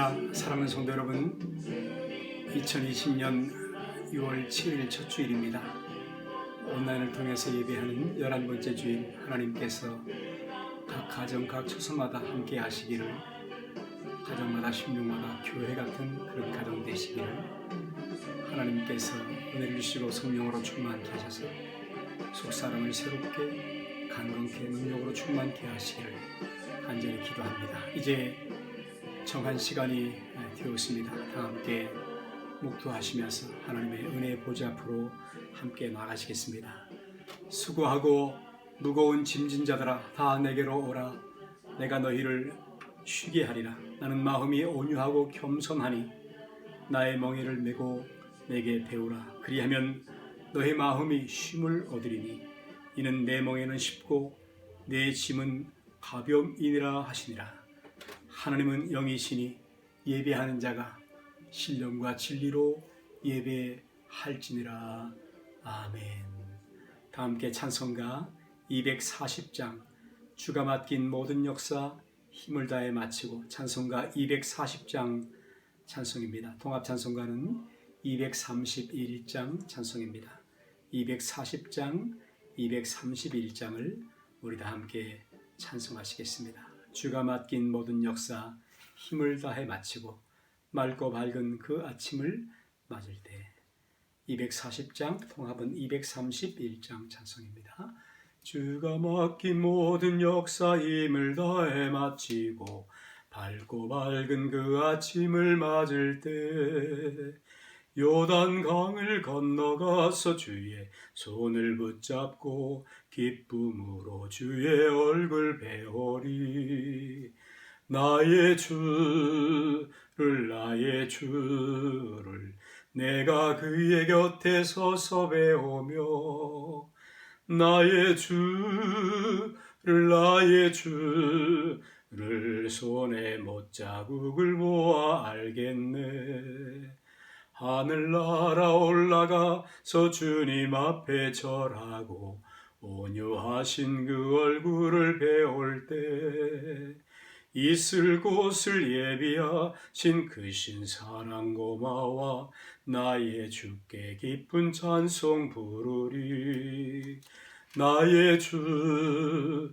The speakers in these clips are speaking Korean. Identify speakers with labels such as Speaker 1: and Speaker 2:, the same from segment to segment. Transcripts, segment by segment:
Speaker 1: 할렐루야. 사랑하는 성도 여러분, 2020년 6월 7일 첫 주일입니다. 온라인을 통해서 예배하는 11번째 주일, 하나님께서 각 가정, 각 초소마다 함께 하시기를, 가정마다 심령마다 교회 같은 그런 가정 되시기를 하나님께서 은혜를 주시고 성령으로 충만케 하셔서 속사람을 새롭게 강건케 능력으로 충만케 하시기를 간절히 기도합니다. 이제 정한 시간이 되었습니다. 다 함께 묵도하시면서 하나님의 은혜의 보좌 앞으로 함께 나가시겠습니다. 수고하고 무거운 짐진 자들아, 다 내게로 오라. 내가 너희를 쉬게 하리라. 나는 마음이 온유하고 겸손하니 나의 멍에를 메고 내게 배우라. 그리하면 너희 마음이 쉼을 얻으리니 이는 내 멍에는 쉽고 내 짐은 가벼움이니라 하시니라. 하나님은 영이시니 예배하는 자가 신령과 진리로 예배할지니라. 아멘. 다 함께 찬송가 240장 주가 맡긴 모든 역사 힘을 다해 마치고, 찬송가 240장 찬송입니다. 통합 찬송가는 231장 찬송입니다. 240장, 231장을 우리 다 함께 찬송하시겠습니다. 주가 맡긴 모든 역사 힘을 다해 마치고 맑고 밝은 그 아침을 맞을 때. 240장, 통합은 231장 찬송입니다. 주가 맡긴 모든 역사 힘을 다해 마치고 밝고 밝은 그 아침을 맞을 때, 요단강을 건너가서 주의 손을 붙잡고 기쁨으로 주의 얼굴 배우리. 나의 주를 내가 그의 곁에 서서 배우며, 나의 주를 손에 못자국을 보아 알겠네. 하늘나라 올라가서 주님 앞에 절하고 온유하신 그 얼굴을 배울 때, 있을 곳을 예비하신 크신 사랑 고마워 나의 주께 기쁜 찬송 부르리. 나의 주를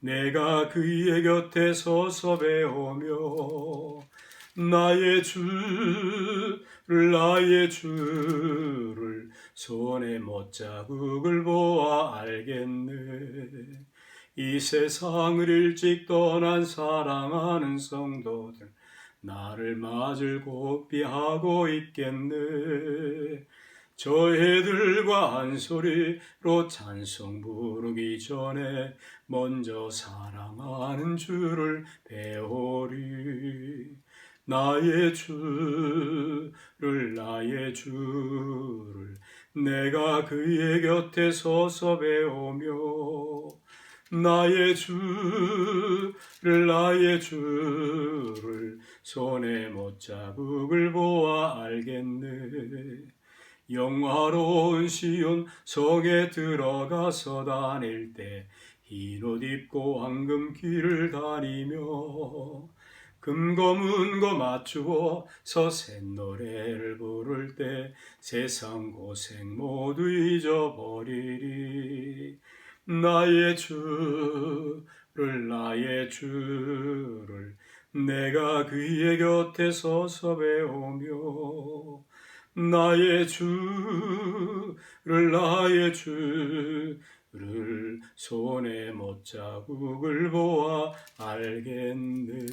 Speaker 1: 내가 그의 곁에 서서 배우며, 나의 주를 손에 못자국을 보아 알겠네. 이 세상을 일찍 떠난 사랑하는 성도들 나를 맞을 고삐하고 있겠네. 저 애들과 한 소리로 찬송 부르기 전에 먼저 사랑하는 주를 배우리. 나의 주를 내가 그의 곁에 서서 배우며, 나의 주를 손에 못자국을 보아 알겠네. 영화로운 시온 성에 들어가서 다닐 때 흰 옷 입고 황금길을 다니며, 금고문고 맞추어서 새 노래를 부를 때 세상 고생 모두 잊어버리리. 나의 주를 내가 그의 곁에 서서 배우며, 나의 주를 손에 못자국을 보아 알겠네.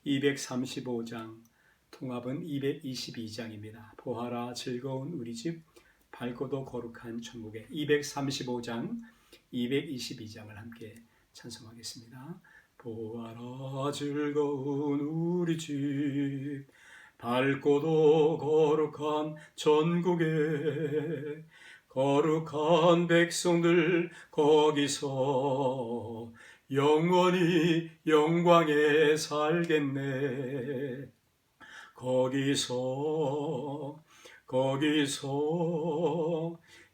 Speaker 1: 235장, 통합은 222장입니다. 보아라 즐거운 우리 집, 밝고도 거룩한 천국에. 235장, 222장을 함께 찬송하겠습니다. 보아라 즐거운 우리 집, 밝고도 거룩한 천국에, 거룩한 백성들 거기서 영원히 영광에 살겠네. 거기서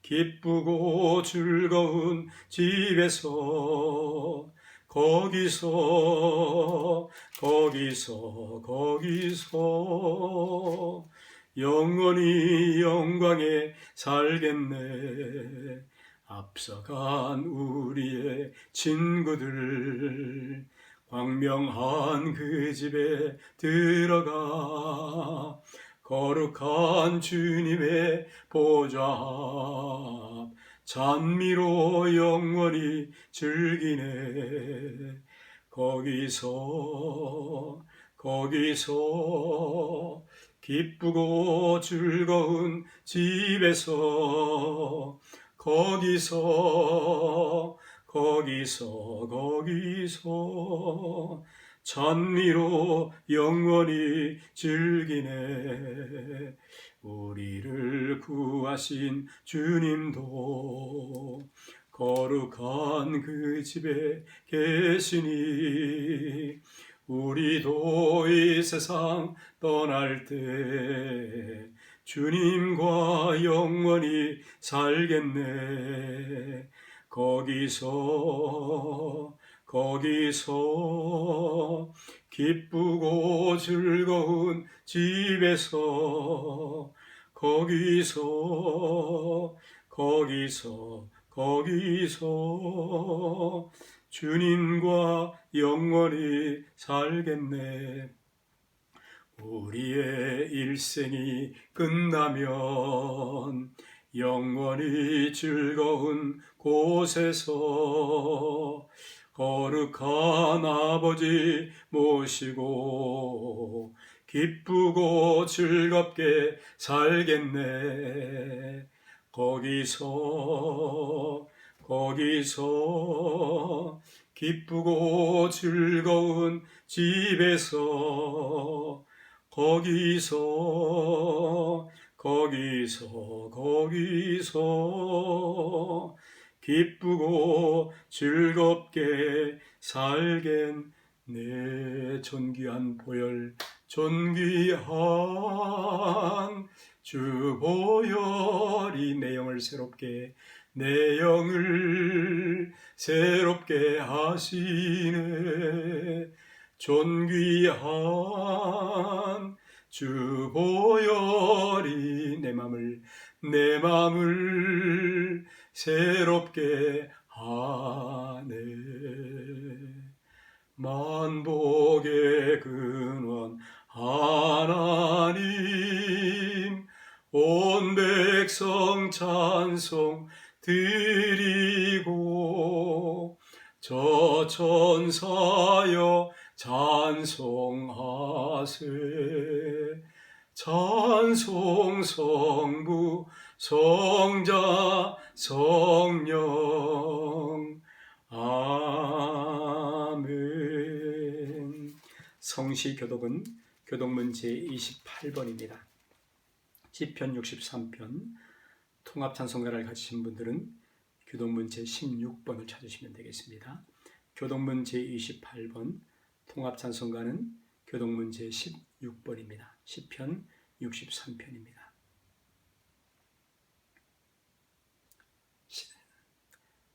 Speaker 1: 기쁘고 즐거운 집에서 거기서 영원히 영광에 살겠네. 앞서간 우리의 친구들 광명한 그 집에 들어가 거룩한 주님의 보좌 앞 찬미로 영원히 즐기네. 거기서 기쁘고 즐거운 집에서 거기서 찬미로 영원히 즐기네. 우리를 구하신 주님도 거룩한 그 집에 계시니 우리도 이 세상 떠날 때 주님과 영원히 살겠네. 거기서 기쁘고 즐거운 집에서 거기서 주님과 영원히 살겠네. 우리의 일생이 끝나면 영원히 즐거운 곳에서 거룩한 아버지 모시고 기쁘고 즐겁게 살겠네. 거기서 기쁘고 즐거운 집에서 거기서 기쁘고 즐겁게 살겠네. 존귀한 보혈, 존귀한 주 보혈이 내 영을 새롭게 하시네. 존귀한 주 보혈이 내 맘을 새롭게 하네. 만복의 근원 하나님 온 백성 찬송 드리고 저 천사여 찬송하세. 찬송 성부 성자 성령 아멘. 성시 교독은 교독문 제28번입니다. 시편 63편 통합 찬송가를 가지신 분들은 교독문 제16번을 찾으시면 되겠습니다. 교독문 제28번 통합 찬송가는 교독문 제16번입니다. 시편 63편입니다.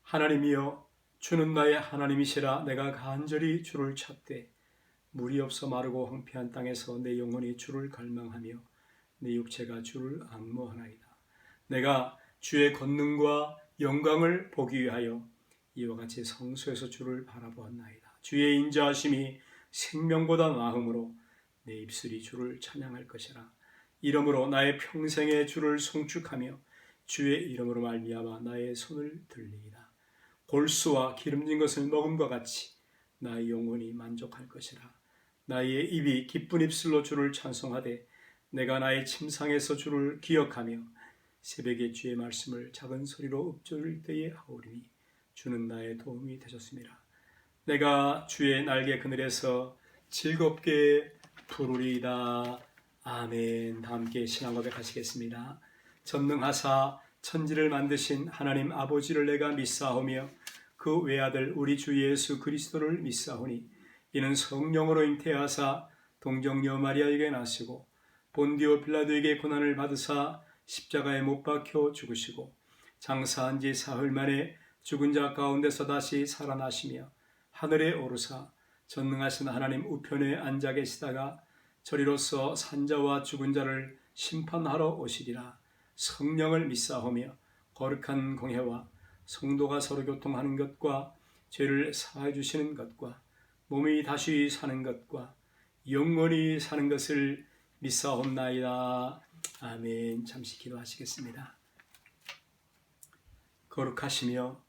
Speaker 1: 하나님이여, 주는 나의 하나님이시라. 내가 간절히 주를 찾되 물이 없어 마르고 황폐한 땅에서 내 영혼이 주를 갈망하며 내 육체가 주를 앙모하나이다. 내가 주의 권능과 영광을 보기 위하여 이와 같이 성소에서 주를 바라보았나이다. 주의 인자하심이 생명보다 나음으로 내 입술이 주를 찬양할 것이라. 이러므로 나의 평생에 주를 송축하며 주의 이름으로 말미암아 나의 손을 들리이다. 골수와 기름진 것을 먹음과 같이 나의 영혼이 만족할 것이라. 나의 입이 기쁜 입술로 주를 찬송하되 내가 나의 침상에서 주를 기억하며 새벽에 주의 말씀을 작은 소리로 읊조릴 때에 하오리니 주는 나의 도움이 되셨습니다. 내가 주의 날개 그늘에서 즐겁게 부르리이다. 아멘. 다 함께 신앙 고백하시겠습니다. 전능하사 천지를 만드신 하나님 아버지를 내가 믿사오며 그 외아들 우리 주 예수 그리스도를 믿사오니 이는 성령으로 잉태하사 동정녀 마리아에게 나시고 본디오 빌라도에게 고난을 받으사 십자가에 못 박혀 죽으시고 장사한 지 사흘 만에 죽은 자 가운데서 다시 살아나시며 하늘에 오르사 전능하신 하나님 우편에 앉아 계시다가 저리로서 산자와 죽은 자를 심판하러 오시리라. 성령을 믿사오며 거룩한 공회와 성도가 서로 교통하는 것과 죄를 사해 주시는 것과 몸이 다시 사는 것과 영원히 사는 것을 믿사옵나이다. 아멘. 잠시 기도하시겠습니다. 거룩하시며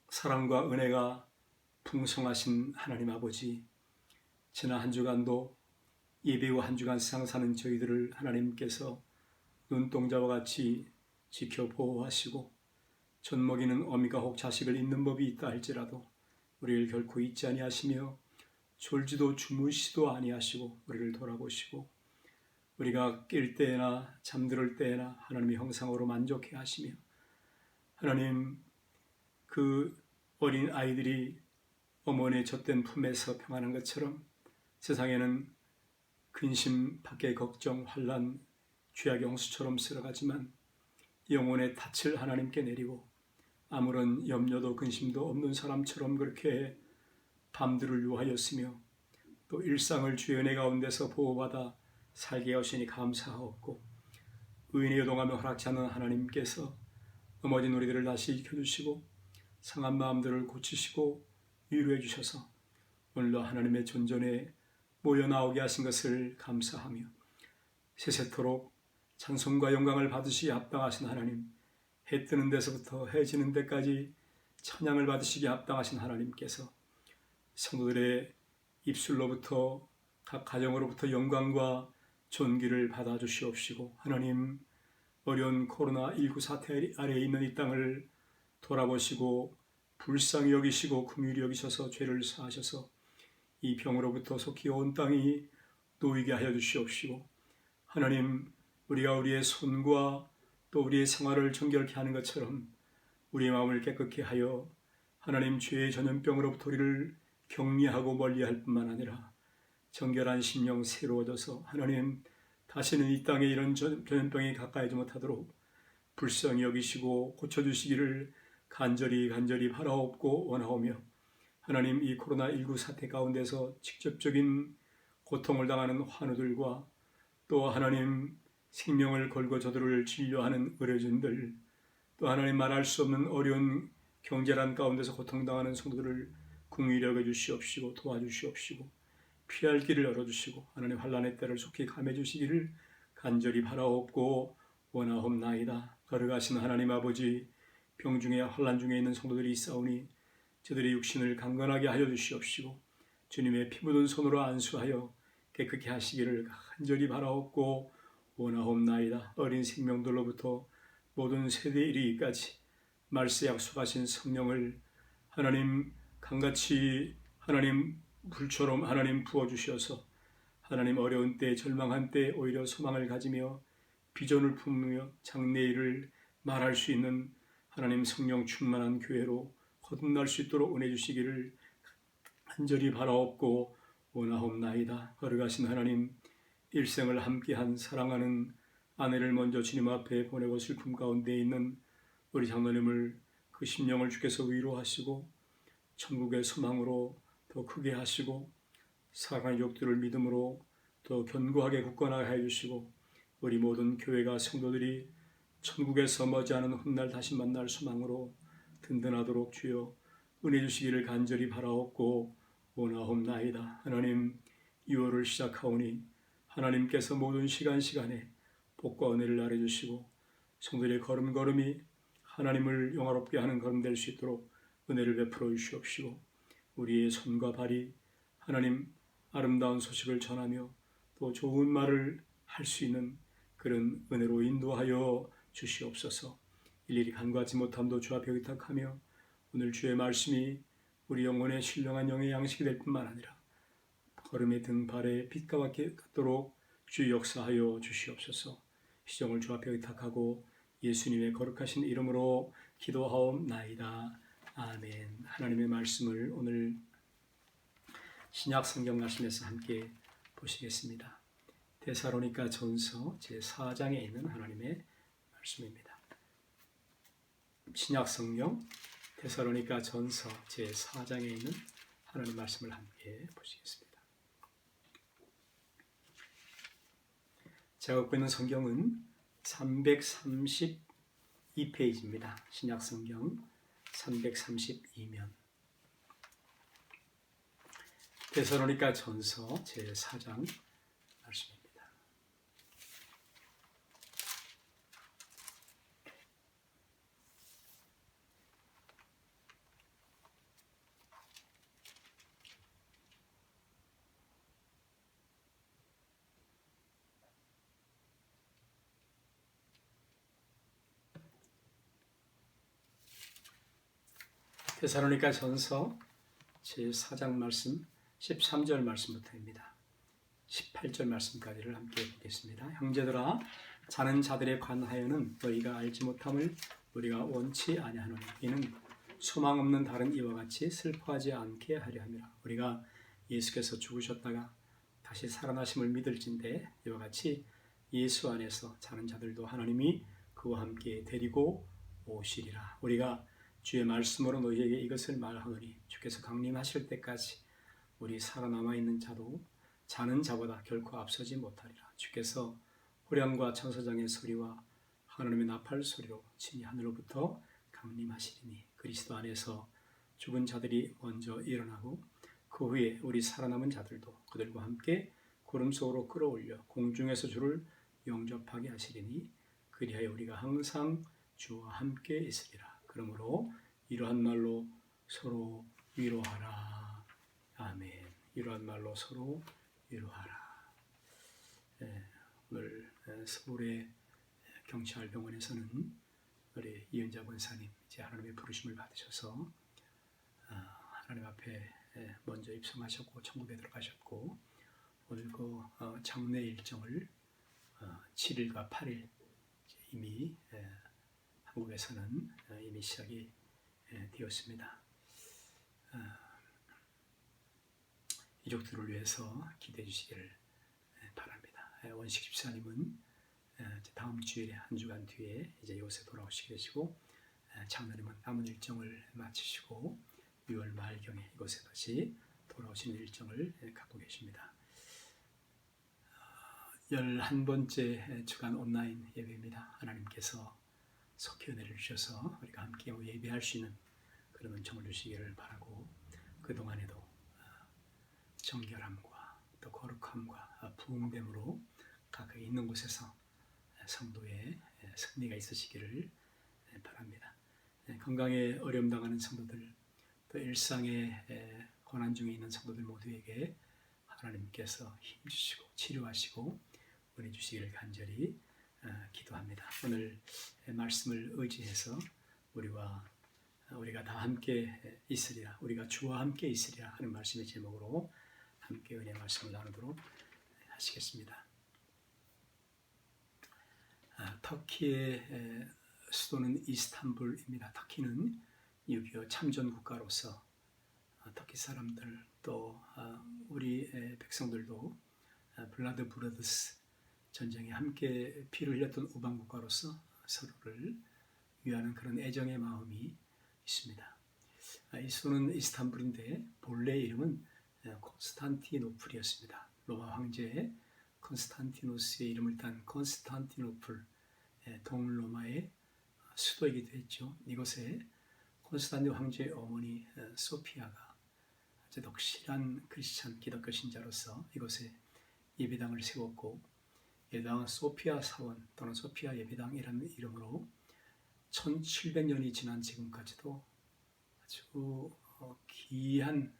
Speaker 1: 사랑과 은혜가 풍성하신 하나님 아버지, 지난 한 주간도 예배 후 한 주간 세상 사는 저희들을 하나님께서 눈동자와 같이 지켜 보호하시고 젖먹이는 어미가 혹 자식을 잊는 법이 있다 할지라도 우리를 결코 잊지 아니하시며 졸지도 주무시도 아니하시고 우리를 돌아보시고 우리가 깰 때나 잠들 때나 하나님의 형상으로 만족해 하시며 하나님 그 어린 아이들이 어머니의 젖된 품에서 평안한 것처럼 세상에는 근심, 밖의 걱정, 환난, 죄악의 홍수처럼 쓸어가지만 영혼의 닻을 하나님께 내리고 아무런 염려도 근심도 없는 사람처럼 그렇게 밤들을 유하였으며 또 일상을 주의 은혜 가운데서 보호받아 살게 하시니 감사하옵고 의인이 요동하며 허락지 않는 하나님께서 넘어진 우리들을 다시 일으켜주시고 상한 마음들을 고치시고 위로해 주셔서 오늘도 하나님의 존전에 모여 나오게 하신 것을 감사하며 세세토록 찬송과 영광을 받으시기에 합당하신 하나님, 해 뜨는 데서부터 해 지는 데까지 찬양을 받으시기에 합당하신 하나님께서 성도들의 입술로부터 각 가정으로부터 영광과 존귀를 받아 주시옵시고 하나님 어려운 코로나19 사태 아래에 있는 이 땅을 돌아보시고 불쌍히 여기시고 긍휼히 여기셔서 죄를 사하셔서 이 병으로부터 속히 온 땅이 놓이게 하여 주시옵시고 하나님 우리가 우리의 손과 또 우리의 생활을 정결케 하는 것처럼 우리의 마음을 깨끗게 하여 하나님 죄의 전염병으로부터 우리를 격리하고 멀리할 뿐만 아니라 정결한 심령 새로워져서 하나님 다시는 이 땅에 이런 전염병이 가까이지 못하도록 불쌍히 여기시고 고쳐주시기를 간절히 바라옵고 원하오며 하나님 이 코로나19 사태 가운데서 직접적인 고통을 당하는 환우들과 또 하나님 생명을 걸고 저들을 진료하는 의료진들 또 하나님 말할 수 없는 어려운 경제란 가운데서 고통당하는 성도들을 긍휼히 여겨주시옵시고 도와주시옵시고 피할 길을 열어주시고 하나님 환난의 때를 속히 감해주시기를 간절히 바라옵고 원하옵나이다. 거룩하신 하나님 아버지, 병중에 환난 중에 있는 성도들이 있사오니 저들의 육신을 강건하게 하여 주시옵시고 주님의 피 묻은 손으로 안수하여 깨끗게 하시기를 간절히 바라옵고 원하옵나이다. 어린 생명들로부터 모든 세대에 이르기까지 말세 약속하신 성령을 하나님 강같이 하나님 불처럼 하나님 부어주셔서 하나님 어려운 때 절망한 때 오히려 소망을 가지며 비전을 품으며 장래일을 말할 수 있는 하나님 성령 충만한 교회로 거듭날 수 있도록 은혜 주시기를 간절히 바라옵고 원하옵나이다. 거룩하신 하나님, 일생을 함께한 사랑하는 아내를 먼저 주님 앞에 보내고 슬픔 가운데 있는 우리 장로님을 그 심령을 주께서 위로하시고 천국의 소망으로 더 크게 하시고 사랑의 욕들을 믿음으로 더 견고하게 굳건하게 해주시고 우리 모든 교회가 성도들이 천국에서 머지않은 훗날 다시 만날 소망으로 든든하도록 주여 은혜 주시기를 간절히 바라옵고 원하옵나이다. 하나님 2월을 시작하오니 하나님께서 모든 시간에 복과 은혜를 나눠주시고 성도들의 걸음걸음이 하나님을 영화롭게 하는 걸음 될 수 있도록 은혜를 베풀어 주시옵시고 우리의 손과 발이 하나님 아름다운 소식을 전하며 또 좋은 말을 할 수 있는 그런 은혜로 인도하여 주시옵소서. 일일이 간과하지 못함도 주 앞에 의탁하며 오늘 주의 말씀이 우리 영혼의 신령한 영의 양식이 될 뿐만 아니라 걸음의 등 발에 빛과 같도록 주 역사하여 주시옵소서. 시정을 주 앞에 의탁하고 예수님의 거룩하신 이름으로 기도하옵나이다. 아멘. 하나님의 말씀을 오늘 신약 성경 말씀에서 함께 보시겠습니다. 데살로니가 전서 제4장에 있는 하나님의 말씀입니다. 신약 성경 데살로니가 전서 제4장에 있는 하나님 말씀을 함께 보시겠습니다. 제가 갖고 있는 성경은 332페이지입니다. 신약 성경 332면 데살로니가 전서 제4장 말씀입니다. 데살로니가 전서 제4장 말씀 13절 말씀부터입니다. 18절 말씀까지를 함께 보겠습니다. 형제들아, 자는 자들에 관하여는 너희가 알지 못함을 우리가 원치 아니하노니 이는 소망 없는 다른 이와 같이 슬퍼하지 않게 하려 함이라. 우리가 예수께서 죽으셨다가 다시 살아나심을 믿을진대 이와 같이 예수 안에서 자는 자들도 하나님이 그와 함께 데리고 오시리라. 우리가 주의 말씀으로 너희에게 이것을 말하노니 주께서 강림하실 때까지 우리 살아남아 있는 자도 자는 자보다 결코 앞서지 못하리라. 주께서 호령과 천사장의 소리와 하나님의 나팔 소리로 친히 하늘로부터 강림하시리니 그리스도 안에서 죽은 자들이 먼저 일어나고 그 후에 우리 살아남은 자들도 그들과 함께 구름 속으로 끌어올려 공중에서 주를 영접하게 하시리니 그리하여 우리가 항상 주와 함께 있으리라. 그러므로 이러한 말로 서로 위로하라. 아멘. 이러한 말로 서로 위로하라. 오늘 서울의 경찰병원에서는 우리 이은자 권사님 이제 하나님의 부르심을 받으셔서 하나님 앞에 먼저 입성하셨고 천국에 들어가셨고 오늘 그 장례 일정을 7일과 8일 이미 한국에서는 이미 시작이 되었습니다. 이족들을 위해서 기대해 주시기를 바랍니다. 원식 집사님은 다음 주일에 한 주간 뒤에 이제 이곳에 돌아오시게 되시고 장로님은 남은 일정을 마치시고 6월 말경에 이곳에 다시 돌아오시는 일정을 갖고 계십니다. 11번째 주간 온라인 예배입니다. 하나님께서 속히 은혜를 주셔서 우리가 함께 예배할 수 있는 그런 은총을 주시기를 바라고 그동안에도 정결함과 또 거룩함과 부흥됨으로 각각 있는 곳에서 성도의 승리가 있으시기를 바랍니다. 건강에 어려움 당하는 성도들 또 일상에 고난 중에 있는 성도들 모두에게 하나님께서 힘주시고 치료하시고 은혜 주시기를 간절히 기도합니다. 오늘 말씀을 의지해서 우리가 다 함께 있으리라, 우리가 주와 함께 있으리라 하는 말씀의 제목으로 함께 은혜 말씀을 나누도록 하시겠습니다. 터키의 수도는 이스탄불입니다. 터키는 6.25 참전 국가로서 터키 사람들 또 우리 백성들도 블라드 브러더스 전쟁에 함께 피를 흘렸던 우방 국가로서 서로를 위하는 그런 애정의 마음이 있습니다. 이 수도는 이스탄불인데 본래 이름은 콘스탄티노플이었습니다. 로마 황제 콘스탄티누스의 이름을 딴 콘스탄티노플, 동로마의 수도이기도 했죠. 이곳에 콘스탄틴 황제의 어머니 소피아가 아주 독실한 크리스찬 기독교 신자로서 이곳에 예배당을 세웠고 예배당은 소피아 사원 또는 소피아 예배당이라는 이름으로 1700년이 지난 지금까지도 아주 귀한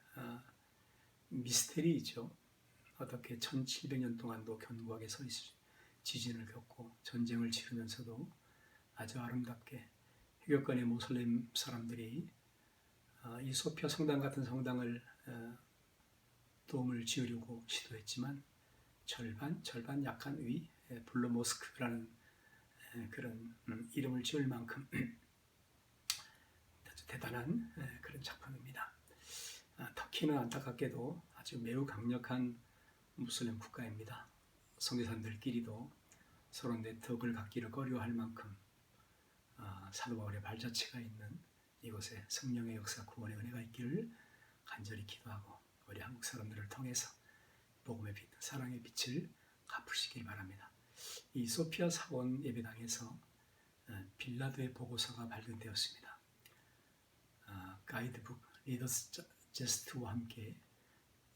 Speaker 1: 미스테리이죠. 어떻게 1700년 동안도 견고하게 서 있을 지진을 겪고 전쟁을 치르면서도 아주 아름답게 해교권의 모슬렘 사람들이 이 소피아 성당 같은 성당을 도움을 지으려고 시도했지만 절반 약한 위 블루 모스크라는 그런 이름을 지을 만큼 아주 대단한 그런 작품입니다. 터키는 안타깝게도 아주 매우 강력한 무슬림 국가입니다. 선교사들끼리도 서로 네트워크를 갖기를 꺼려할 만큼 사도 바울의 발자취가 있는 이곳에 성령의 역사 구원의 은혜가 있기를 간절히 기도하고 우리 한국 사람들을 통해서 복음의 빛, 사랑의 빛을 갚으시길 바랍니다. 이 소피아 사원 예배당에서 빌라도의 보고서가 발견되었습니다. 가이드북 리더스 제스트와 함께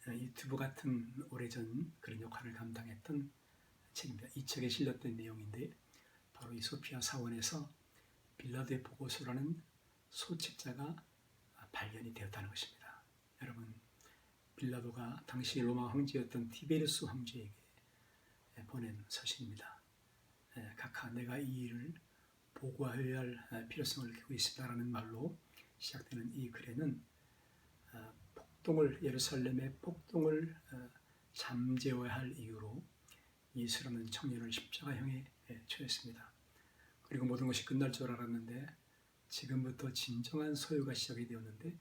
Speaker 1: 유튜브 같은 오래전 그런 역할을 감당했던 책입니다. 이 책에 실렸던 내용인데 바로 이 소피아 사원에서 빌라도의 보고서라는 소책자가 발견이 되었다는 것입니다. 여러분, 빌라도가 당시 로마 황제였던 티베리우스 황제에게 보낸 서신입니다. 각하 내가 이 일을 보고하여야 할 필요성을 느끼고 있습니다라는 말로 시작되는 이 글에는 예루살렘의 폭동을 잠재워야 할 이유로 예수라는 청년을 십자가형에 처했습니다. 그리고 모든 것이 끝날 줄 알았는데 지금부터 진정한 소요가 시작이 되었는데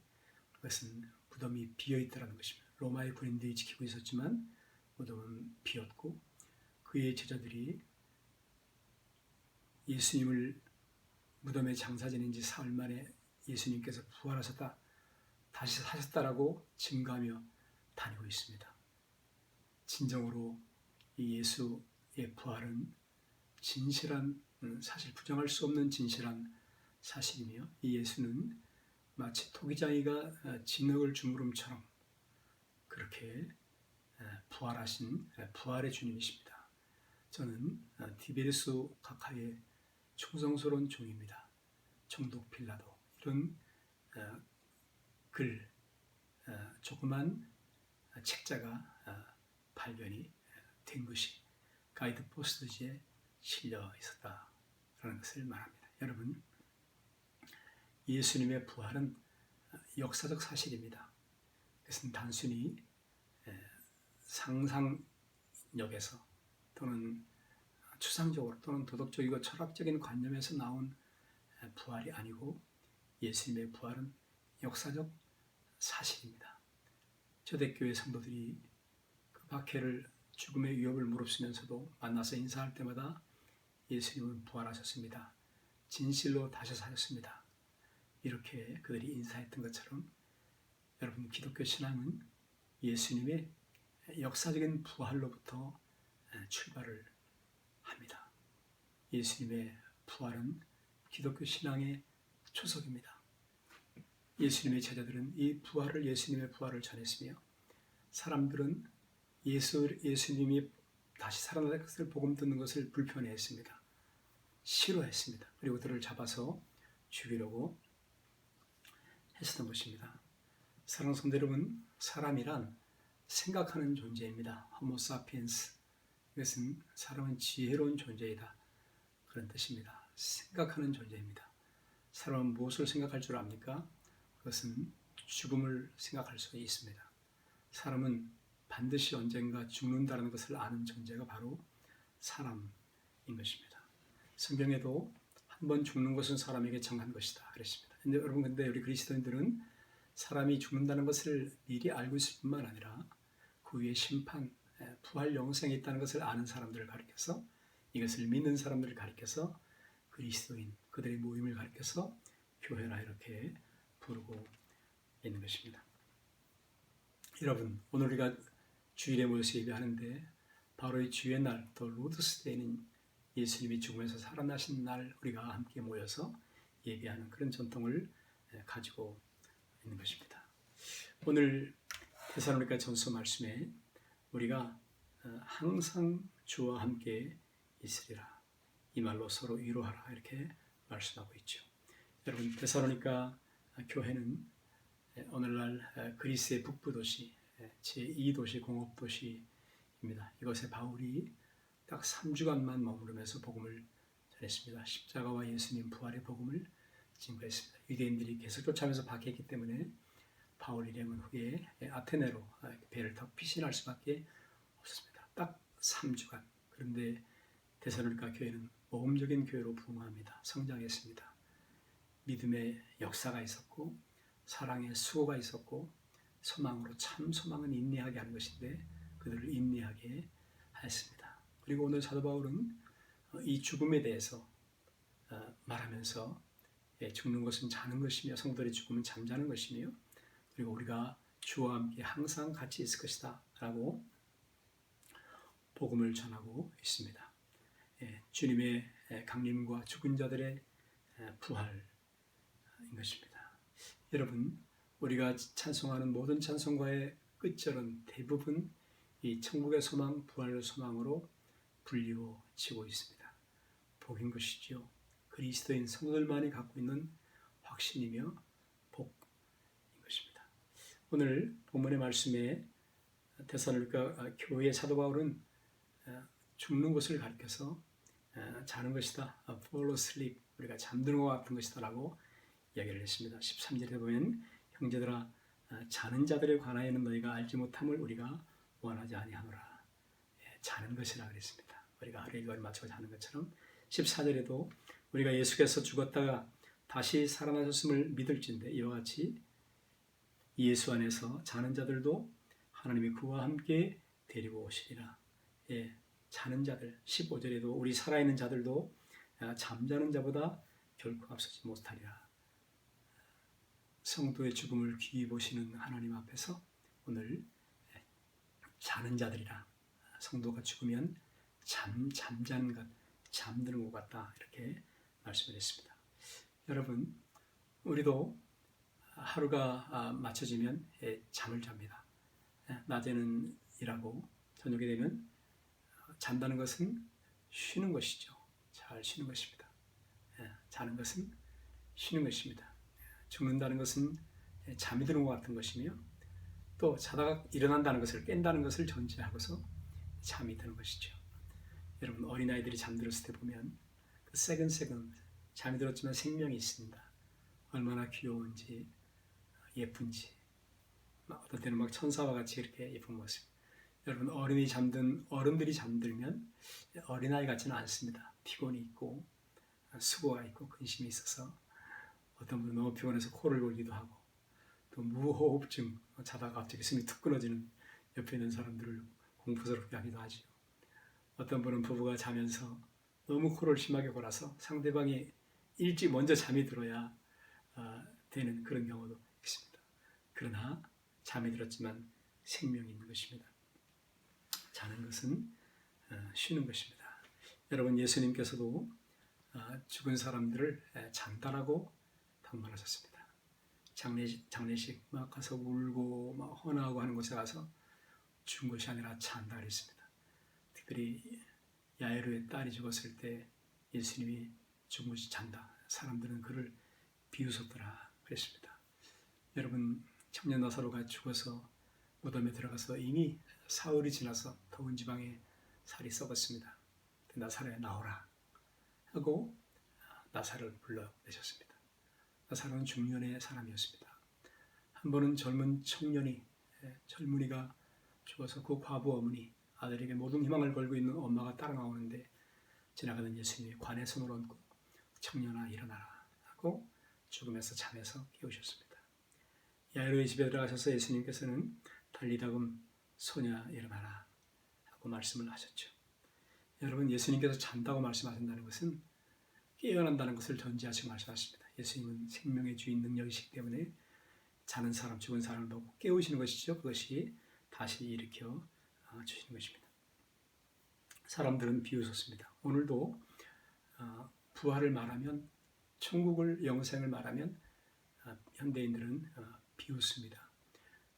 Speaker 1: 그것은 무덤이 비어있다는 것입니다. 로마의 군인들이 지키고 있었지만 무덤은 비었고 그의 제자들이 예수님을 무덤에 장사 지낸 지 사흘 만에 예수님께서 부활하셨다, 다시 사셨다라고 증거하며 다니고 있습니다. 진정으로 이 예수의 부활은 진실한 사실, 부정할 수 없는 진실한 사실이며 이 예수는 마치 토기장이가 진흙을 주무름처럼 그렇게 부활하신 부활의 주님이십니다. 저는 티베리우스 각하의 충성스러운 종입니다. 총독 빌라도 이런 글 조그만 책자가 발견이 된 것이 가이드 포스트지에 실려 있었다라는 것을 말합니다. 여러분, 예수님의 부활은 역사적 사실입니다. 그것은 단순히 상상력에서 또는 추상적으로 또는 도덕적이고 철학적인 관념에서 나온 부활이 아니고 예수님의 부활은 역사적 사실입니다. 초대교회 성도들이 그 박해를 죽음의 위협을 무릅쓰면서도 만나서 인사할 때마다 예수님은 부활하셨습니다. 진실로 다시 사셨습니다. 이렇게 그들이 인사했던 것처럼 여러분, 기독교 신앙은 예수님의 역사적인 부활로부터 출발을 합니다. 예수님의 부활은 기독교 신앙의 초석입니다. 예수님의 제자들은 예수님의 부활을 전했으며 사람들은 예수님이 다시 살아날 것을 복음 듣는 것을 불편해했습니다. 싫어했습니다. 그리고 그들을 잡아서 죽이려고 했었던 것입니다. 사랑하는 성도 여러분, 사람이란 생각하는 존재입니다. 호모 사피엔스, 이것은 사람은 지혜로운 존재이다, 그런 뜻입니다. 생각하는 존재입니다. 사람은 무엇을 생각할 줄 압니까? 그것은 죽음을 생각할 수 있습니다. 사람은 반드시 언젠가 죽는다는 것을 아는 존재가 바로 사람인 것입니다. 성경에도 한 번 죽는 것은 사람에게 정한 것이다 그랬습니다. 근데 여러분, 우리 그리스도인들은 사람이 죽는다는 것을 미리 알고 있을 뿐만 아니라 그 위에 심판, 부활 영생이 있다는 것을 아는 사람들을 가리켜서, 이것을 믿는 사람들을 가리켜서 그리스도인, 그들의 모임을 가리켜서 교회라 이렇게 부르고 있는 것입니다. 여러분, 오늘 우리가 주일에 모여서 예배하는데 바로 이 주의 날, 또 로드스데이는 예수님이 죽음에서 살아나신 날 우리가 함께 모여서 예배하는 그런 전통을 가지고 있는 것입니다. 오늘 데살로니가 전서 말씀에 우리가 항상 주와 함께 있으리라, 이 말로 서로 위로하라, 이렇게 말씀하고 있죠. 여러분, 데살로니가 교회는 오늘날 그리스의 북부 도시, 제2도시 공업도시입니다. 이것에 바울이 딱 3주간만 머무르면서 복음을 전했습니다. 십자가와 예수님 부활의 복음을 증거했습니다. 유대인들이 계속 쫓아오면서 박해했기 때문에 바울 일행은 후에 아테네로 배를 타고 피신할 수밖에 없었습니다. 딱 3주간. 그런데 데살로니가 교회는 모험적인 교회로 부흥합니다. 성장했습니다. 믿음의 역사가 있었고 사랑의 수고가 있었고 소망으로, 참 소망은 인내하게 하는 것인데 그들을 인내하게 하였습니다. 그리고 오늘 사도 바울은 이 죽음에 대해서 말하면서 죽는 것은 자는 것이며 성도들의 죽음은 잠자는 것이며 그리고 우리가 주와 함께 항상 같이 있을 것이다 라고 복음을 전하고 있습니다. 주님의 강림과 죽은 자들의 부활인 것입니다. 여러분, 우리가 찬송하는 모든 찬송가의 끝절은 대부분 이 천국의 소망, 부활의 소망으로 불리워지고 있습니다. 복인 것이죠. 그리스도인 성도들만이 갖고 있는 확신이며 복인 것입니다. 오늘 본문의 말씀에 데살로니가 교회의 사도 바울은 죽는 것을 가리켜서 자는 것이다. fall asleep, 우리가 잠드는 것 같은 것이다 라고 이야기를 했습니다. 13절에 보면 형제들아 자는 자들에 관하여는 너희가 알지 못함을 우리가 원하지 아니하노라. 자는 것이라 그랬습니다. 우리가 하루 일과를 마치고 자는 것처럼 14절에도 우리가 예수께서 죽었다가 다시 살아나셨음을 믿을진데 이와 같이 예수 안에서 자는 자들도 하나님이 그와 함께 데리고 오시리라. 자는 자들, 15절에도 우리 살아있는 자들도 잠자는 자보다 결코 앞서지 못하리라. 성도의 죽음을 귀히 보시는 하나님 앞에서 오늘 자는 자들이라. 성도가 죽으면 잠자는 것, 잠드는 것 같다 이렇게 말씀을 했습니다. 여러분, 우리도 하루가 맞춰지면 잠을 잡니다. 낮에는 일하고 저녁에 되면 잔다는 것은 쉬는 것이죠. 잘 쉬는 것입니다. 자는 것은 쉬는 것입니다. 죽는다는 것은 잠이 드는 것 같은 것이며 또 자다가 일어난다는 것을 깬다는 것을 전제하고서 잠이 드는 것이죠. 여러분, 어린아이들이 잠들었을 때 보면 그 새근새근 잠이 들었지만 생명이 있습니다. 얼마나 귀여운지 예쁜지 어떨 때는 막 천사와 같이 이렇게 예쁜 모습. 여러분, 어른들이 잠들면 어린아이 같지는 않습니다. 피곤이 있고 수고가 있고 근심이 있어서 어떤 분은 너무 피곤해서 코를 골기도 하고 또 무호흡증, 자다가 갑자기 숨이 툭 끊어지는 옆에 있는 사람들을 공포스럽게 하기도 하죠. 어떤 분은 부부가 자면서 너무 코를 심하게 골아서 상대방이 일찍 먼저 잠이 들어야 되는 그런 경우도 있습니다. 그러나 잠이 들었지만 생명이 있는 것입니다. 자는 것은 쉬는 것입니다. 여러분, 예수님께서도 죽은 사람들을 잔다라고 방문하셨습니다. 장례식 막 가서 울고 막 헌화하고 하는 곳에 가서 죽은 것이 아니라 잔다 그랬습니다. 특별히 야이로의 딸이 죽었을 때 예수님이 죽은 것이 잔다. 사람들은 그를 비웃었더라 그랬습니다. 여러분, 청년 나사로가 죽어서 무덤에 들어가서 이미 사흘이 지나서 더운 지방에 살이 썩었습니다. 나사로야 나오라 하고 나사로를 불러내셨습니다. 나사로는 중년의 사람이었습니다. 한 번은 젊은이가 죽어서 그 과부 어머니, 아들에게 모든 희망을 걸고 있는 엄마가 따라 나오는데 지나가던 예수님이 관에 손을 얹고 청년아 일어나라 하고 죽음에서 잠에서 깨우셨습니다. 야이로의 집에 들어가셔서 예수님께서는 달리다금 소녀 일어나라 하고 말씀을 하셨죠. 여러분, 예수님께서 잔다고 말씀하신다는 것은 깨어난다는 것을 전제하시고 말씀하십니다. 예수님은 생명의 주인 능력이시기 때문에 자는 사람, 죽은 사람을 보고 깨우시는 것이죠. 그것이 다시 일으켜 주시는 것입니다. 사람들은 비웃었습니다. 오늘도 부활을 말하면, 천국을, 영생을 말하면 현대인들은 비웃습니다.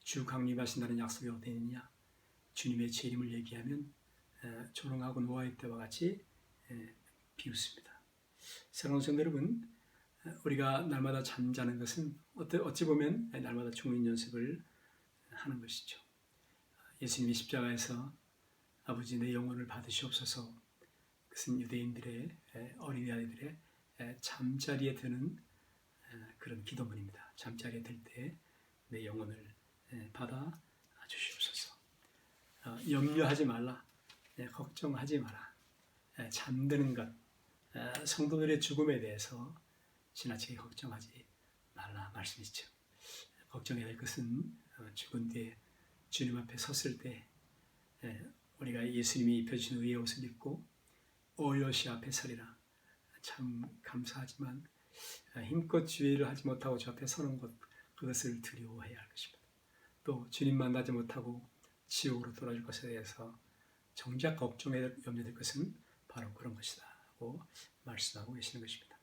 Speaker 1: 주 강림하신다는 약속이 어디 있느냐? 주님의 재림을 얘기하면 조롱하고 노아의 때와 같이 비웃습니다. 사랑하는 성도 여러분, 우리가 날마다 잠자는 것은 어찌 보면 날마다 죽는 연습을 하는 것이죠. 예수님이 십자가에서 아버지 내 영혼을 받으시옵소서, 그것은 유대인들의 어린아이들의 잠자리에 드는 그런 기도문입니다. 잠자리에 들 때 내 영혼을 받아 주시옵소서. 염려하지 말라, 걱정하지 마라. 잠드는 것, 성도들의 죽음에 대해서 지나치게 걱정하지 말라 말씀이죠. 걱정해야 할 것은 죽은 뒤에 주님 앞에 섰을 때 우리가 예수님이 입혀주신 의의 옷을 입고 오롯이 앞에 서리라. 참 감사하지만 힘껏 주의를 하지 못하고 주 앞에 서는 것, 그것을 두려워해야 할 것입니다. 또 주님 만나지 못하고 지옥으로 돌아줄 것에 대해서 정작 걱정에 염려될 것은 바로 그런 것이다 하고 말씀하고 계시는 것입니다.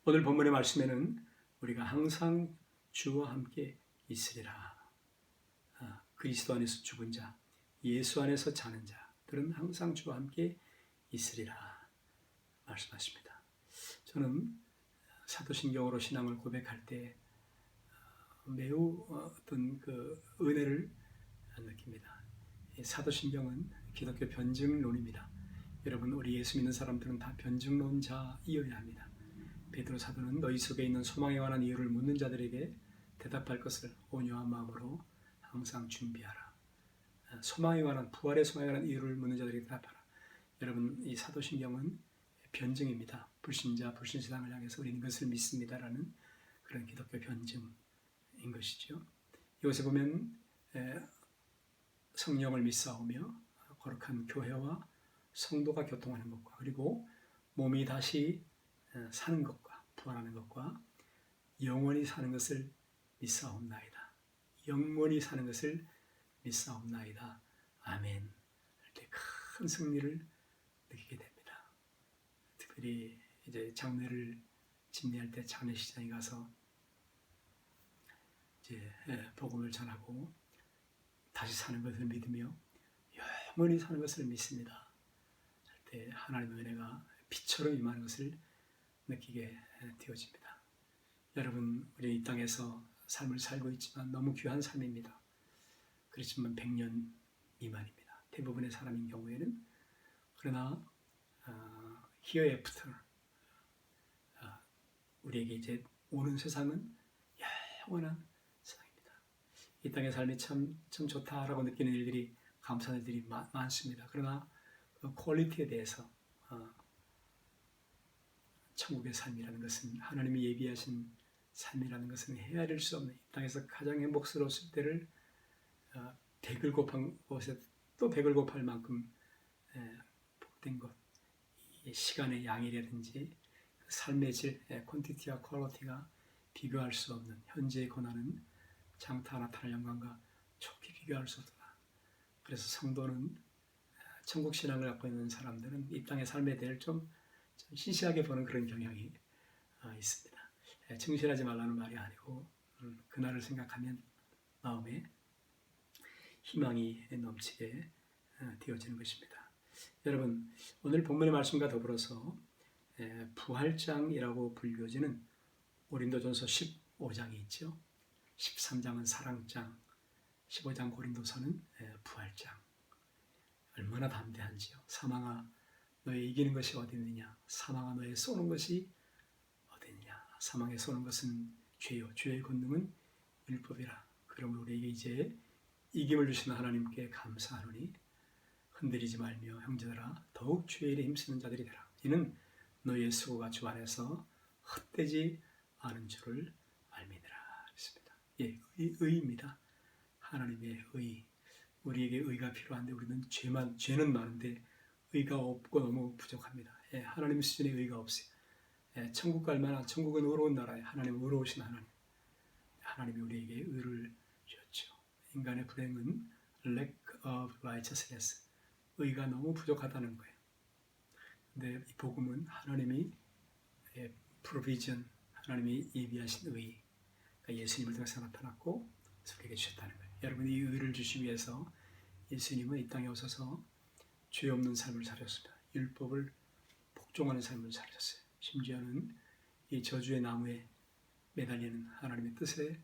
Speaker 1: 오늘 본문의 말씀에는 우리가 항상 주와 함께 있으리라. 그리스도 안에서 죽은 자, 예수 안에서 자는 자들은 항상 주와 함께 있으리라 말씀하십니다. 저는 사도신경으로 신앙을 고백할 때 매우 어떤 그 은혜를 느낍니다. 사도신경은 기독교 변증론입니다. 여러분, 우리 예수 믿는 사람들은 다 변증론자이어야 합니다. 베드로 사도는 너희 속에 있는 소망에 관한 이유를 묻는 자들에게 대답할 것을 온유한 마음으로 항상 준비하라. 소망에 관한, 부활의 소망에 관한 이유를 묻는 자들에게 대답하라. 여러분, 이 사도신경은 변증입니다. 불신자, 불신세상을 향해서 우리는 이것을 믿습니다라는 그런 기독교 변증인 것이죠. 이것에 보면 성령을 믿사오며 거룩한 교회와 성도가 교통하는 것과, 그리고 몸이 다시 사는 것과, 부활하는 것과, 영원히 사는 것을 믿사옵나이다. 영원히 사는 것을 믿사옵나이다. 아멘. 이렇게 큰 승리를 느끼게 됩니다. 특별히 이제 장례를 집례할 때 장례식장에 가서 이제 복음을 전하고 다시 사는 것을 믿으며 영원히 사는 것을 믿습니다. 할 때 하나님의 은혜가 빛처럼 임하는 것을 느끼게 되어집니다. 여러분, 우리 이 땅에서 삶을 살고 있지만 너무 귀한 삶입니다. 그렇지만 100년 미만입니다. 대부분의 사람인 경우에는. 그러나 here after, 우리에게 이제 오는 세상은 영원한 세상입니다. 이 땅의 삶이 참 좋다라고 느끼는 일들이, 감사한 일들이 많습니다. 그러나 그 퀄리티에 대해서 천국의 삶이라는 것은, 하나님이 예비하신 삶이라는 것은 헤아릴 수 없는, 이 땅에서 가장 행복스러웠을 때를 100을 곱한 것에 또 100을 곱할 만큼 복된 것, 시간의 양이라든지 삶의 질, 퀀티티와 퀄리티가 비교할 수 없는 현재의 고난은 장타 나타날 영광과 좋게 비교할 수 없다. 그래서 성도는, 천국 신앙을 갖고 있는 사람들은 이 땅의 삶에 대해 좀 시시하게 보는 그런 경향이 있습니다. 증신하지 말라는 말이 아니고 그날을 생각하면 마음에 희망이 넘치게 되어지는 것입니다. 여러분, 오늘 본문의 말씀과 더불어서 부활장이라고 불려지는 고린도전서 15장이 있죠. 13장은 사랑장, 15장 고린도서는 부활장. 얼마나 담대한지요. 사망아, 너의 이기는 것이 어디 있느냐? 사망아, 너의 쏘는 것이 어디 있느냐? 사망에 쏘는 것은 죄요, 죄의 권능은 율법이라. 그러므로 우리에게 이제 이김을 주시는 하나님께 감사하노니 흔들리지 말며 형제들아 더욱 주의 일에 힘쓰는 자들이 되라. 이는 너희의 수고가 주 안에서 헛되지 않은 줄을 알미니라. 그렇습니다. 예, 의입니다. 하나님의 의. 우리에게 의가 필요한데 우리는 죄는 많은데 의가 없고 너무 부족합니다. 예, 하나님 수준의 의가 없어요. 예, 천국 갈 만한, 천국은 의로운 나라에 하나님 의로우신 하나님. 하나님이 우리에게 의를 주셨죠. 인간의 불행은 lack of righteousness, 의가 너무 부족하다는 거예요. 근데 이 복음은 하나님이 provision, 하나님이 예비하신 의, 그러니까 예수님을 통해서 나타났고 우리에게 주셨다는 거예요. 여러분, 이 의를 주시기 위해서 예수님은 이 땅에 오셔서 죄 없는 삶을 사셨습니다. 율법을 복종하는 삶을 사셨어요. 심지어는 이 저주의 나무에 매달리는 하나님의 뜻에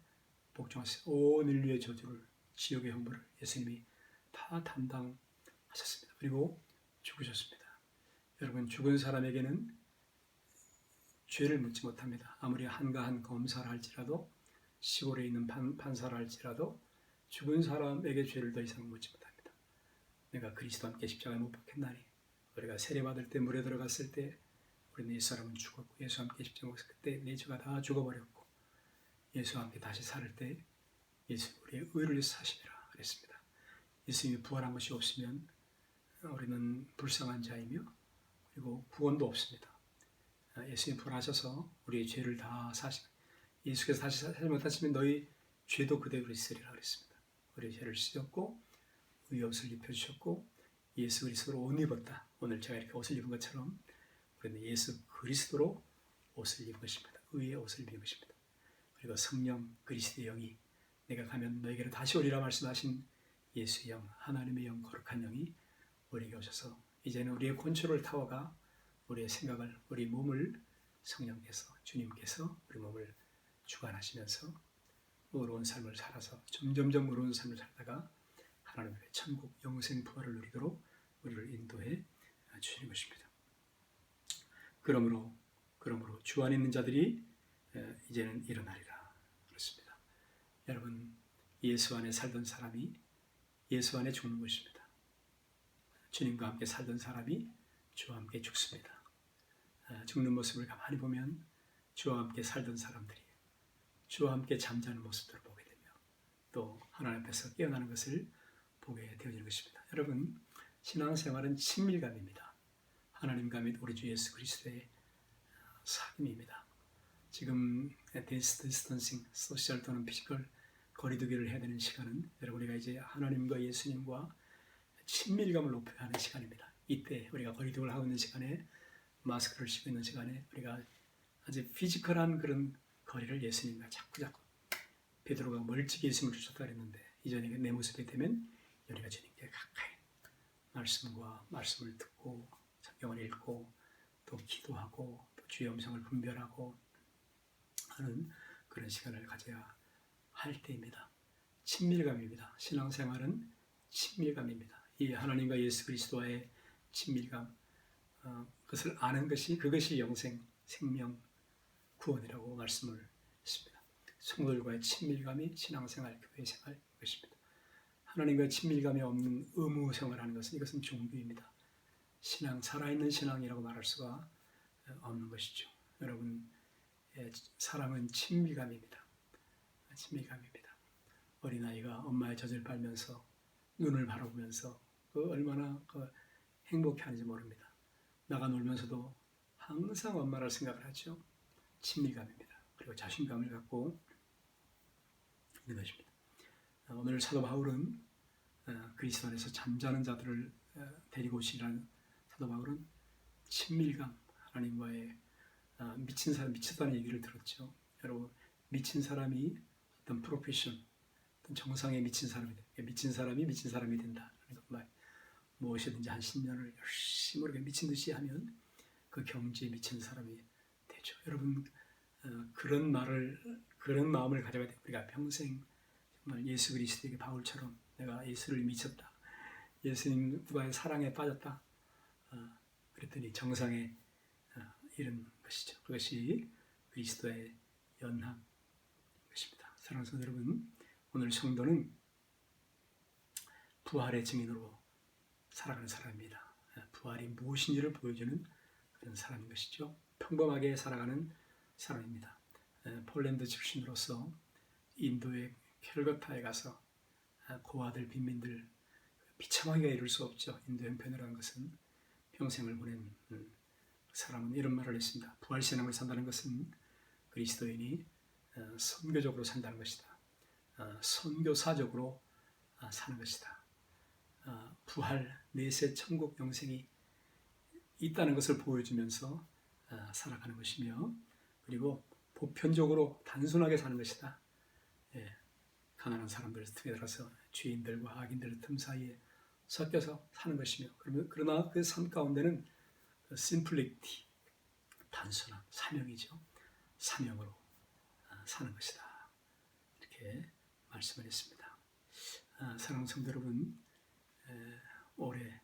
Speaker 1: 복종하셨어요. 온 인류의 저주를, 지옥의 형벌을 예수님이 다 담당하셨습니다. 그리고 죽으셨습니다. 여러분, 죽은 사람에게는 죄를 묻지 못합니다. 아무리 한가한 검사를 할지라도, 시골에 있는 판사를 할지라도 죽은 사람에게 죄를 더 이상 묻지 못합니다. 내가 그리스도와 함께 십자가에 못 박혔나니, 우리가 세례받을 때 물에 들어갔을 때 우리는 옛사람은 죽었고 예수와 함께 십자가에 못 박혔을 때 내 죄가 다 죽어버렸고 예수와 함께 다시 살 때 예수 우리의 의를 위해서 사시리라 그랬습니다. 예수님이 부활한 것이 없으면 우리는 불쌍한 자이며 그리고 구원도 없습니다. 예수님 부활하셔서 우리의 죄를 다 예수께서 다시 살지 못하시면 너희 죄도 그대로 있으리라 그랬습니다. 우리의 죄를 씻었고 의의 옷을 입혀주셨고 예수 그리스도로 옷 입었다. 오늘 제가 이렇게 옷을 입은 것처럼 우리는 예수 그리스도로 옷을 입은 것입니다. 의의 옷을 입은 것입니다. 그리고 성령 그리스도의 영이 내가 가면 너에게로 다시 오리라 말씀하신 예수의 영, 하나님의 영, 거룩한 영이 우리에게 오셔서 이제는 우리의 컨트롤을 타워가 우리의 생각을, 우리 몸을 성령께서, 주님께서 우리 몸을 주관하시면서 의로운 삶을 살아서 점점점 의로운 삶을 살다가 하나님의 천국 영생 부활을 누리도록 우리를 인도해 주시는 것입니다. 그러므로 주 안에 있는 자들이 이제는 일어나리라 그렇습니다. 여러분, 예수 안에 살던 사람이 예수 안에 죽는 것입니다. 주님과 함께 살던 사람이 주와 함께 죽습니다. 죽는 모습을 가만히 보면 주와 함께 살던 사람들이 주와 함께 잠자는 모습들을 보게 되며 또 하나님 앞에서 깨어나는 것을 보게 되어지는 것입니다. 여러분, 신앙생활은 친밀감입니다. 하나님과 및 우리 주 예수 그리스도의 사귐입니다. 지금 디스턴싱, 소셜 또는 피지컬 거리두기를 해야 되는 시간은 여러분 우리가 이제 하나님과 예수님과 친밀감을 높여야 하는 시간입니다. 이때 우리가 거리두기를 하고 있는 시간에 마스크를 쓰고 있는 시간에 우리가 아주 피지컬한 그런 거리를 예수님과 자꾸 베드로가 멀찍이 예수님을 쫓았다 그랬는데 이전에 내 모습이 되면 우리가 주님께 가까이 말씀을 듣고 성경을 읽고 또 기도하고 또 주의 음성을 분별하고 하는 그런 시간을 가져야 할 때입니다. 친밀감입니다. 신앙생활은 친밀감입니다. 이 하나님과 예수 그리스도와의 친밀감, 그것을 아는 그것이 영생, 생명, 구원이라고 말씀을 했습니다. 성도들과의 친밀감이 신앙생활, 교회생활인 것입니다. 하나님과의 친밀감이 없는 의무 생활하는 것은 이것은 종교입니다. 살아있는 신앙이라고 말할 수가 없는 것이죠. 여러분, 사랑은 친밀감입니다. 친밀감입니다. 어린아이가 엄마의 젖을 빨면서 눈을 바라보면서 얼마나 행복해하는지 모릅니다. 나가 놀면서도 항상 엄마를 생각을 하죠. 친밀감입니다. 그리고 자신감을 갖고 있는 것입니다. 오늘 사도 바울은 그리스도 안에서 잠자는 자들을 데리고 오시라는 사도 바울은 친밀감, 하나님과의 미친 사람, 미쳤다는 얘기를 들었죠. 여러분, 미친 사람이 어떤 프로페션, 어떤 정상에 미친 사람이 돼. 미친 사람이 미친 사람이 된다. 무엇이든지 한 10년을 열심히 우리가 미친 듯이 하면 그 경지에 미친 사람이 되죠. 여러분, 그런 마음을 가져야 돼요. 우리가 평생 정말 예수 그리스도에게 바울처럼 내가 예수를 미쳤다. 예수님과의 사랑에 빠졌다. 그랬더니 정상에 이른 것이죠. 그것이 그리스도의 연합인 것입니다. 사랑하는 성도 여러분, 오늘 성도는 부활의 증인으로 살아가는 사람입니다. 부활이 무엇인지를 보여주는 그런 사람인 것이죠. 평범하게 살아가는 사람입니다. 폴란드 출신으로서 인도의 캘거타에 가서 고아들, 빈민들 비참하게 이룰 수 없죠. 인도 형편이라는 것은 평생을 보낸 사람은 이런 말을 했습니다. 부활신앙을 산다는 것은 그리스도인이 선교적으로 산다는 것이다. 선교사적으로 사는 것이다. 부활, 내세 천국 영생이 있다는 것을 보여주면서 살아가는 것이며 그리고 보편적으로 단순하게 사는 것이다. 가난한 사람들 틈에 들어서 죄인들과 악인들 틈 사이에 섞여서 사는 것이며 그러나 그 삶 가운데는 그 심플리티, 단순한 사명이죠. 사명으로 사는 것이다. 이렇게 말씀을 했습니다. 사랑하는 성도 여러분, 올해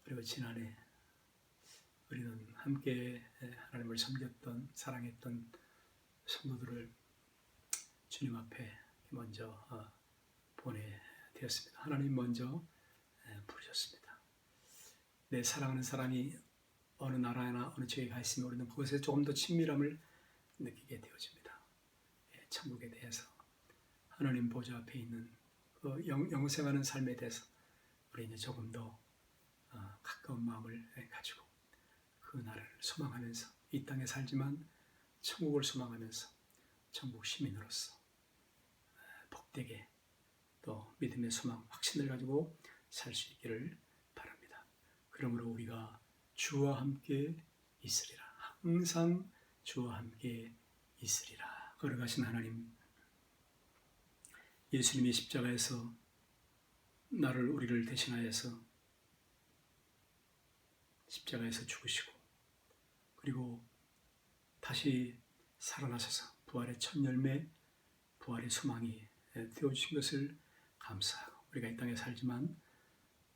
Speaker 1: 그리고 지난해 우리는 함께 하나님을 섬겼던 사랑했던 성도들을 주님 앞에 먼저 보내드렸습니다. 하나님 먼저 부르셨습니다. 내 사랑하는 사람이 어느 나라나 어느 지역에 가 있으면 우리는 그곳에 조금 더 친밀함을 느끼게 되어집니다. 천국에 대해서 하나님 보좌 앞에 있는 그 영생하는 삶에 대해서 우리는 조금 더 가까운 마음을 가지고 그 나라를 소망하면서 이 땅에 살지만 천국을 소망하면서 천국 시민으로서 복되게 또 믿음의 소망, 확신을 가지고 살 수 있기를 바랍니다. 그러므로 우리가 주와 함께 있으리라. 항상 주와 함께 있으리라. 걸어가신 하나님, 예수님이 십자가에서 우리를 대신하여서 십자가에서 죽으시고 그리고 다시 살아나셔서 부활의 첫 열매, 부활의 소망이 되어주신 것을 감사하고 우리가 이 땅에 살지만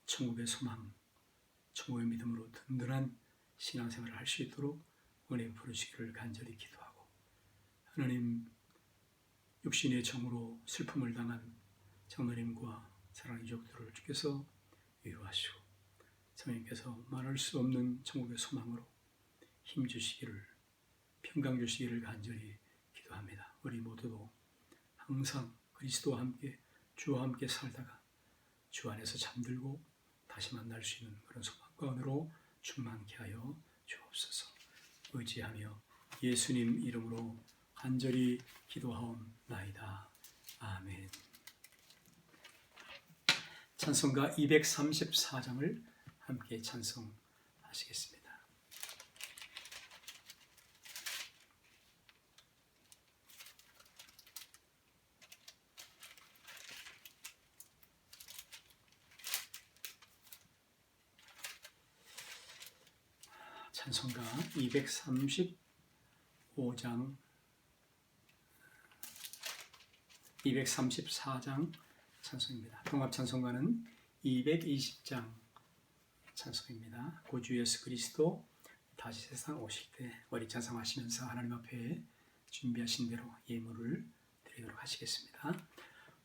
Speaker 1: 천국의 소망, 천국의 믿음으로 든든한 신앙생활을 할 수 있도록 은혜 부르시기를 간절히 기도하고, 하나님, 육신의 정으로 슬픔을 당한 장로님과 사랑하는 유족들을 주께서 위로하시고 성령께서 말할 수 없는 천국의 소망으로 힘주시기를, 평강 주시기를 간절히 기도합니다. 우리 모두도 항상 그리스도와 함께 주와 함께 살다가 주 안에서 잠들고 다시 만날 수 있는 그런 소망과 은혜로 충만케 하여 주옵소서. 의지하며 예수님 이름으로 간절히 기도하옵나이다. 아멘. 찬송가 234장을 함께 찬송하시겠습니다. 찬송가 234장 찬송입니다. 통합 찬송가는 220장 찬송입니다. 구주 예수 그리스도 다시 세상 오실 때 우리 찬송하시면서 하나님 앞에 준비하신 대로 예물을 드리도록 하시겠습니다.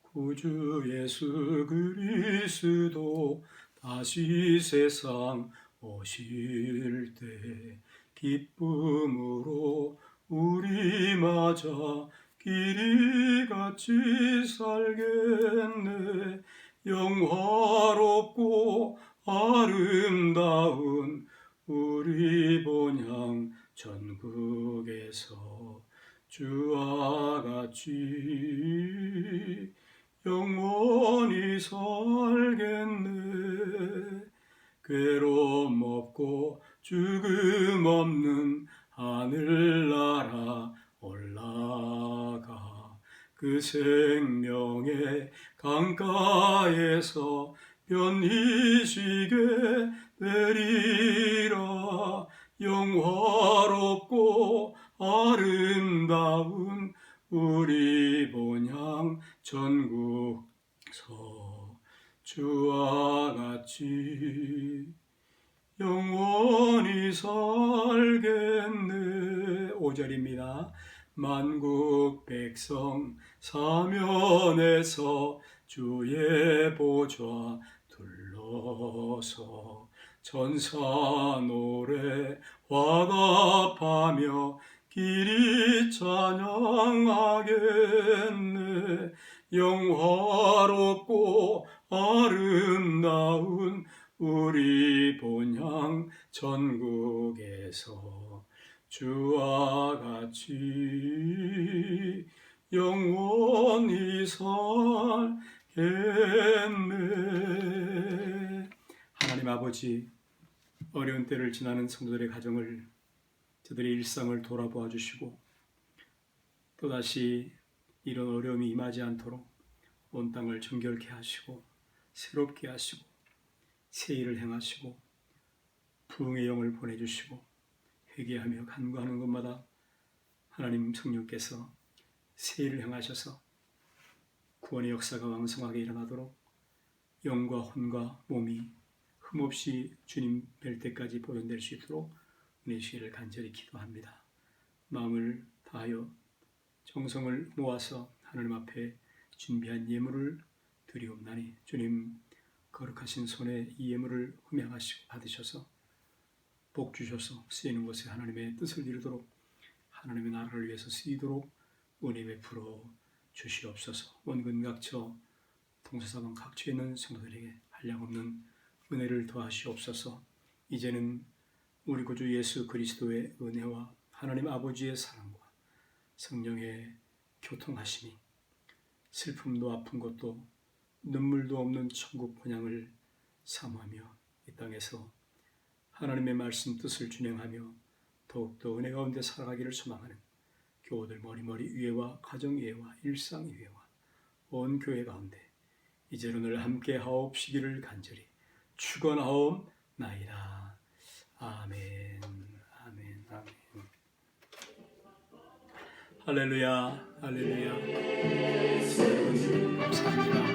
Speaker 1: 구주 예수 그리스도 다시 세상 오실 때 기쁨으로 우리 맞아 길이 같이 살겠네. 영화롭고 아름다운 우리 본향 전국에서 주와 같이 영원히 살겠네. 괴로움 없고 죽음 없는 하늘나라 올라가 그 생명의 강가에서 편히 쉬게 되리라. 영화롭고 아름다운 우리 본향 전국서 주와 같이 영원히 살겠네. 5절입니다. 만국 백성 사면에서 주의 보좌 둘러서 전사 노래 화답하며 길이 찬양하겠네. 영화롭고 아름다운 우리 본향 전국에서 주와 같이 영원히 살겠네. 하나님 아버지, 어려운 때를 지나는 성도들의 가정을, 저들의 일상을 돌아보아 주시고 또다시 이런 어려움이 임하지 않도록 온 땅을 정결케 하시고 새롭게 하시고 새 일을 행하시고 부흥의 영을 보내주시고 회개하며 간구하는 것마다 하나님 성령께서 새 일을 행하셔서 구원의 역사가 왕성하게 일어나도록 영과 혼과 몸이 흠없이 주님 뵐 때까지 보존될 수 있도록 은혜 주시기를 간절히 기도합니다. 마음을 다하여 정성을 모아서 하나님 앞에 준비한 예물을 드리옵나니 주님 거룩하신 손에 이 예물을 흠양하시고 받으셔서 복 주셔서 쓰이는 곳에 하나님의 뜻을 이루도록 하나님의 나라를 위해서 쓰이도록 은혜 베풀어 주시옵소서. 원근각처 동서사방 각처에 있는 성도들에게 한량없는 은혜를 더하시옵소서. 이제는 우리 구주 예수 그리스도의 은혜와 하나님 아버지의 사랑과 성령의 교통하심이 슬픔도 아픈 것도 눈물도 없는 천국 본향을 사모하며 이 땅에서 하나님의 말씀 뜻을 준행하며 더욱더 은혜 가운데 살아가기를 소망하는 교우들 머리머리 위에와 가정 위에와 일상 위에와 온 교회 가운데 이제로 늘 함께 하옵시기를 간절히 축원하옵나이다. 아멘. 아멘. 아멘. 할렐루야. 할렐루야. 여러분 감사합니다.